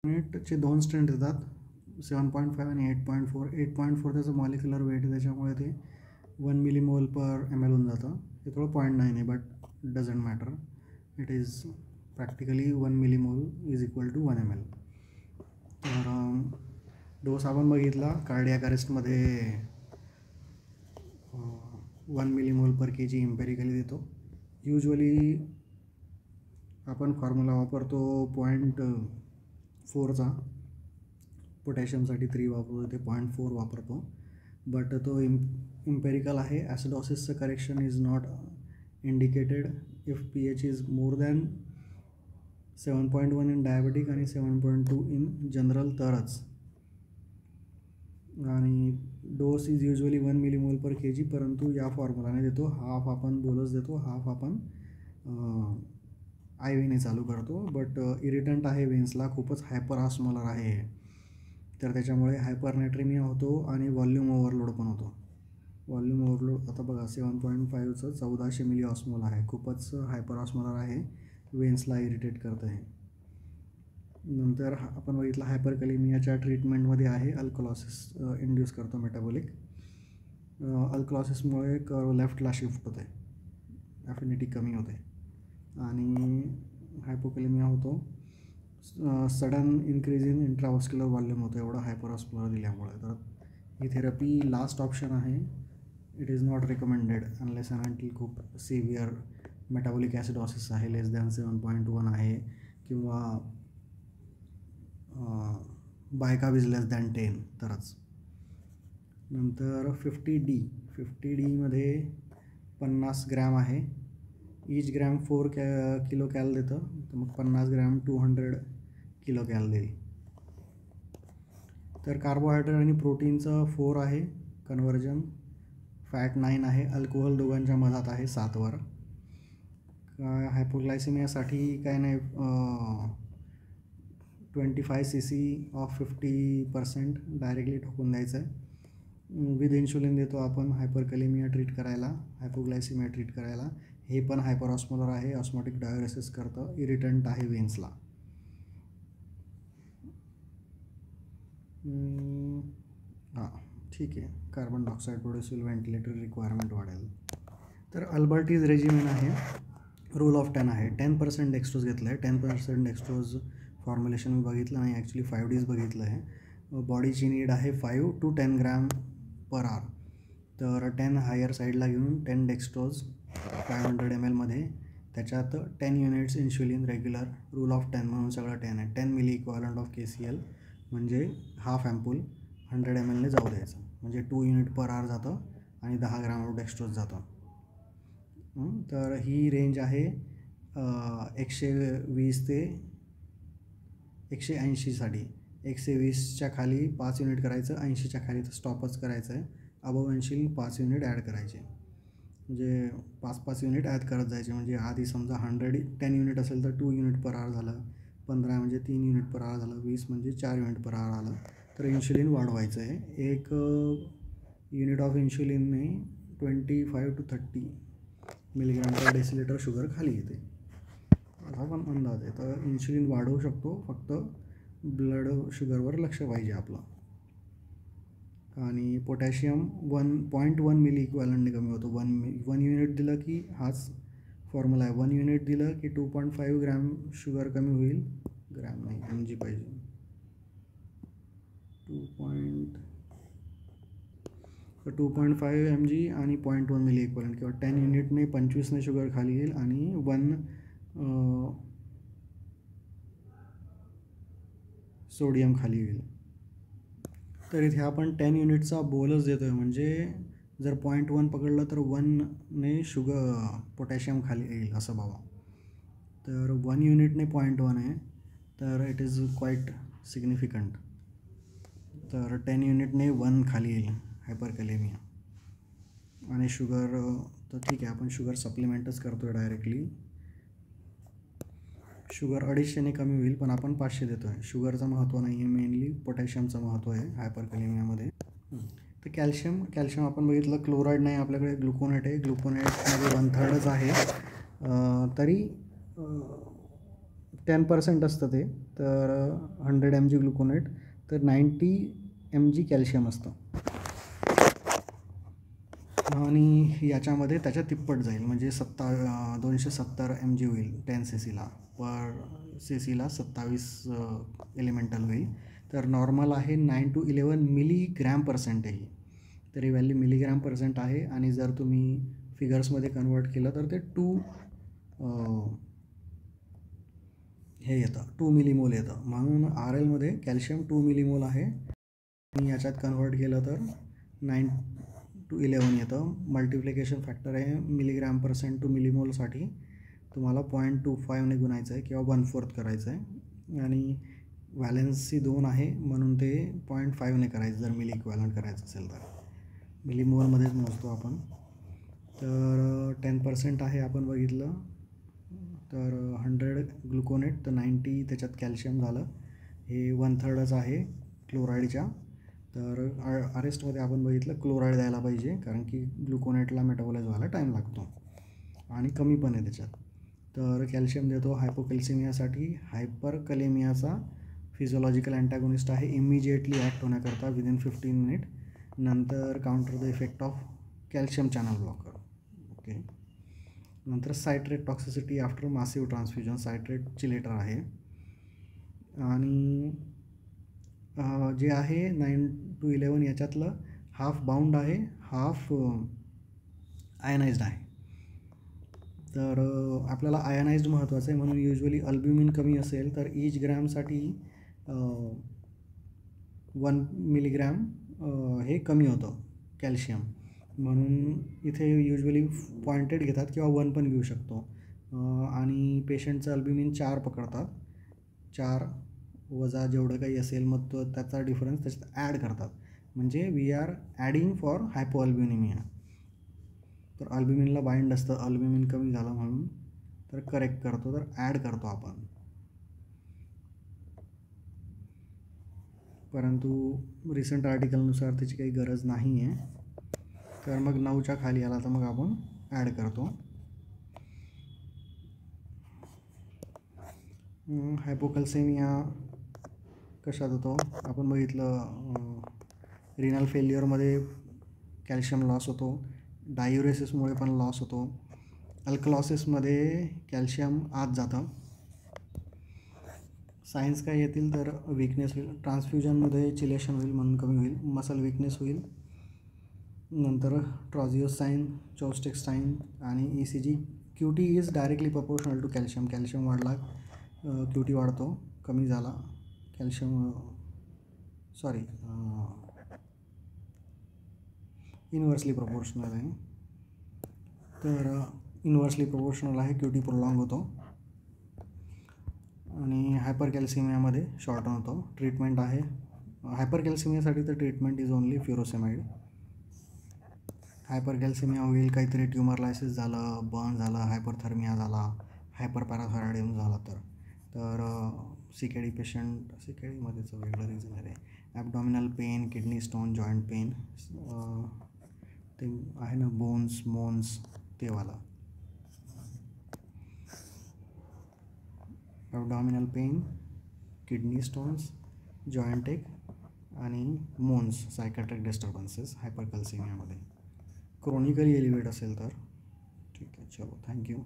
चे दोन स्ट्रेंथ येतात 7.5 आणि 8.4. 8.4 त्याचं मॉलिक्युलर वेट आहे, त्याच्यामुळे ते 1 मिलीमोल पर ml होऊन जातं. हे थोडं 0.9 आहे, but doesn't matter. It is practically 1 millimole is equal to 1 ml. तर डोस आपण बघितला कार्डियाक अरेस्टमध्ये 1 मिलीमोल पर kg इम्पेरिकली देतो. युजली आपण फॉर्म्युला वापरतो 0.4चा, पोटॅशियमसाठी 3 वापरतो, ते 0.4 वापरतो, बट तो इम्पेरिकल आहे. ॲसिडॉसिसचं correction is not indicated if pH is more than 7.1 in diabetic आणि 7.2 इन जनरल तरच. आणि dose is usually 1 millimole per kg, परंतु या फॉर्म्युलाने देतो. हाफ आपण बोलस देतो, हाफ आपण IV चालू करतो. बट इरिटंट आहे वेन्सला, खूपच हायपर ऑस्मोलर आहे, तर त्याच्यामुळे हायपरनेट्रेमिया होतो आणि व्हॉल्यूम ओव्हरलोड पण होतो. व्हॉल्यूम ओव्हरलोड आता बघा 7.5चं 1400 मिली ऑस्मोल आहे, खूपच हायपर ऑस्मोलर आहे, वेन्सला इरिटेट करतं आहे. नंतर आपण बघितलं हायपरकॅलेमियाच्या ट्रीटमेंटमध्ये आहे अल्कलॉसिस इंड्यूस करतो मेटाबॉलिक. अल्कलॉसिसमुळे कर्व लेफ्टला शिफ्ट होते, ॲफिनिटी कमी होते आणि हायपोकॅलेमिया होतो. सडन इन्क्रीज इन इंट्राव्हस्क्युलर व्हॉल्यूम होतं एवढं हायपर ऑस्मोलर दिल्यामुळे. तर ही थेरपी लास्ट ऑप्शन आहे. It is not recommended unless and until खूप सिव्हिअर मेटाबॉलिक ॲसिडॉसिस आहे, लेस दॅन 7.1 आहे, किंवा बायकाब इज लेस दॅन 10 तरच. नंतर 50D मध्ये 50 ग्रॅम आहे. ईच ग्रॅम 4 किलो कॅल देतं, तर मग 50 ग्रॅम 200 किलो कॅल देईल. तर कार्बोहायड्रेट आणि प्रोटीनचं 4 आहे कन्व्हर्जन, फॅट 9 आहे, अल्कोहोल दोघांच्या मधात आहे 7वर. हायपोग्लायसेमियासाठी काय नाही, 25 cc ऑफ 50% डायरेक्टली ठोकून द्यायचं आहे. विथ इन्शुलिन देतो आपण हायपरकॅलेमिया ट्रीट करायला, हायपोग्लायसेमिया ट्रीट करायला. हे पण हायपर ऑस्मोलर आहे, ऑस्मोटिक डायरेसिस करतं, इरिटंट आहे वेन्सला. हां ठीक आहे. कार्बन डायऑक्साईड प्रोड्यूस होईल, व्हेंटिलेटरी रिक्वायरमेंट वाढेल. तर अल्बर्टीज रेजिमेन आहे, रूल ऑफ 10 आहे. 10% डेक्स्ट्रोज घेतलं आहे. 10% डेक्स्ट्रोज फॉर्म्युलेशन मी बघितलं नाही, ॲक्च्युली 5 days बघितलं आहे. बॉडीची नीड आहे 5 to 10 ग्रॅम पर आवर. तर 10 हायर साईडला घेऊन 10 डेक्स्ट्रोज 500 ml मध्ये, त्याच्यात 10 units insulin regular. Rule of 10 म्हणून सगळं 10 आहे. 10 मिली इक्वालंट ऑफ KCl म्हणजे हाफ ॲम्पूल 100 ml जाऊ द्यायचं, म्हणजे 2 युनिट पर आवर जातं आणि 10 ग्रॅम ऑफ डेक्स्ट्रोज जातं. तर ही रेंज आहे 120 ते 180साठी. 120च्या खाली 5 युनिट करायचं, 80च्या खाली तर स्टॉपच करायचं आहे. अबव 80 5 युनिट ॲड करायचे, म्हणजे 5-5 युनिट ॲड करत जायचे. म्हणजे आधी समजा 10 युनिट असेल तर 2 युनिट पर आवर झालं, 15 म्हणजे 3 युनिट पर आवर झालं, 20 म्हणजे 4 युनिट पर आवर आलं. तर इन्शुलिन वाढवायचं आहे. 1 युनिट ऑफ इन्शुलिनने 25 to 30 milligram per decilitre sugar खाली येते, असा पण अंदाज आहे. तर इन्शुलिन वाढवू शकतो, फक्त ब्लड शुगरवर लक्ष पाहिजे आपलं. आणि पोटॅशियम 1.1 मिली इक्वॅलंटने कमी होतो. 1 युनिट दिलं की हाच फॉर्म्युला आहे. 1 युनिट दिलं की 2.5 ग्रॅम शुगर कमी होईल, ग्रॅम नाही mg पाहिजे, 2.5 mg आणि 0.1 मिली इक्वॅलंट, किंवा 10 युनिटने 25ने शुगर खाली येईल आणि 1 सोडियम खाली येईल. तर इथे आपण 10 युनिटचा बोलच देतो आहे, म्हणजे जर 0.1 पकडलं तर 1ने पोटॅशियम खाली येईल असं बाबा. तर 1 युनिटने 0.1 आहे, तर इट इज क्वाईट सिग्निफिकंट. तर 10 युनिटने 1 खाली येईल हायपरकॅलेमिया. आणि शुगर तर ठीक आहे, आपण शुगर सप्लिमेंटच करतो आहे डायरेक्टली. शुगर 250ने कमी होईल, पण आपण 500 देतो आहे. शुगरचं महत्त्व नाही आहे, मेनली पोटॅशियमचं महत्त्व आहे हायपरकॅलेमियामध्ये. तर कॅल्शियम आपण बघितलं, क्लोराईड नाही आपल्याकडे, ग्लुकोनेट आहे. ग्लुकोनेटमध्ये 1/3च आहे, तरी 10% असतं ते, तर 100 mg ग्लुकोनेट तर 90 mg कॅल्शियम असतं आणि याच्यामध्ये त्याच्या तिप्पट जाईल म्हणजे 270 mg होईल 10 cc पर cc 27 एलिमेंटल होईल. तर नॉर्मल आहे 9 to 11 मिलीग्रॅम% आहे. तर ही व्हॅल्यू मिलीग्रॅम% आहे आणि जर तुम्ही फिगर्समध्ये कन्वर्ट केलं तर ते 2 मिलीमोल येतं. म्हणून RLमध्ये कॅल्शियम 2 मिलीमोल आहे आणि याच्यात कन्वर्ट केलं तर 9 to 11 येतं. मल्टिप्लिकेशन फॅक्टर आहे मिलीग्रॅम% टू मिलीमोलसाठी तुम्हाला 0.25ने गुणायचं आहे किंवा 1/4 करायचं आहे आणि व्हॅलेन्सी 2 आहे म्हणून ते 0.5ने करायचं जर मिली इक्वॅलंट करायचं असेल तर. मिलीमोलमध्येच मोजतो आपण. तर 10% आहे आपण बघितलं. तर 100 ग्लुकोनेट तर 90 त्याच्यात कॅल्शियम झालं. हे 1/3 आहे क्लोराईडच्या. तर अरेस्टमध्ये आपण बघितलं क्लोराईड द्यायला पाहिजे कारण की ग्लुकोनेटला मेटाबोलाइज व्हायला टाईम लागतो आणि कमी पण आहे त्याच्यात. तर कॅल्शियम देतो हायपोकॅल्सिमियासाठी. हायपरकलेमियाचा फिजिओलॉजिकल अँटॅगोनिस्ट आहे. इमिजिएटली ॲक्ट होण्याकरता विदिन 15 मिनिट. नंतर counter the effect of calcium channel blocker. Okay. नंतर citrate toxicity after massive transfusion. Citrate chelator आहे आणि जे आहे 9 to 11 याच्यातलं हाफ बाउंड आहे, हाफ आयनाइज्ड आहे. तर आपल्याला आयनाइज्ड महत्त्वाचं आहे म्हणून युजली अल्ब्युमिन कमी असेल तर ईच ग्रॅमसाठी 1 मिलीग्रॅम हे कमी होतं कॅल्शियम. म्हणून इथे युजली पॉइंटेड घेतात किंवा 1 पण घेऊ शकतो आणि पेशंटचं अल्ब्युमिन 4 पकडतात. 4 वजा जेवढं काही असेल मग तो त्याचा डिफरन्स त्याच्यात ॲड करतात म्हणजे वी आर ॲडिंग फॉर हायपोअल्ब्युमिनिया. तर अल्ब्युमिनला बाइंड असतं, अल्ब्युमिन कमी झालं म्हणून तर करेक्ट करतो, तर ॲड करतो आपण. परंतु रिसेंट आर्टिकलनुसार त्याची काही गरज नाही आहे. तर मग 9च्या खाली आला तर मग आपण ॲड करतो. हायपोकॅल्सेमिया कशात होतो आपण बघितलं. रिनल फेल्युअरमध्ये कॅल्शियम लॉस होतो. डायुरेसिसमुळे पण लॉस होतो. अल्कलॉसिसमध्ये कॅल्शियम आत जातं. सायन्स काय येतील तर विकनेस होईल. ट्रान्सफ्युजनमध्ये चिलेशन होईल म्हणून कमी होईल. मसल विकनेस होईल. नंतर ट्रॉझिओस साईन, चोस्टिक साईन आणि ECG. QT is directly proportional to calcium. Calcium वाढला QT वाढतो, कमी झाला कॅल्शियम इन्व्हर्सली प्रोपोर्शनल आहे. तर इन्व्हर्सली प्रोपोर्शनल आहे, QT प्रोलॉंग होतो आणि हायपरकॅल्सिमियामध्ये शॉर्टन होतो. ट्रीटमेंट आहे हायपरकॅल्सिमियासाठी तर ट्रीटमेंट इज ओनली फ्युरोसेमाइड. हायपरकॅल्सिमिया होईल काहीतरी ट्युमर लायसिस झालं, बर्न झालं, हायपरथर्मिया झाला, हायपरपॅराथायरॉइडिझम झाला तर CKD पेशंट, CKDमध्येच वेगळं रिझन आहे. Abdominal pain, kidney stone, joint pain ते आहे ना, मोन्स तेवाला. Abdominal pain, kidney stones, joint एक आणि मोन्स, सायकॅट्रिक डिस्टर्बन्सेस हायपरकॅल्सिमियामध्ये. क्रोनिकली एलिवेट असेल तर ठीक आहे. चलो, थँक्यू.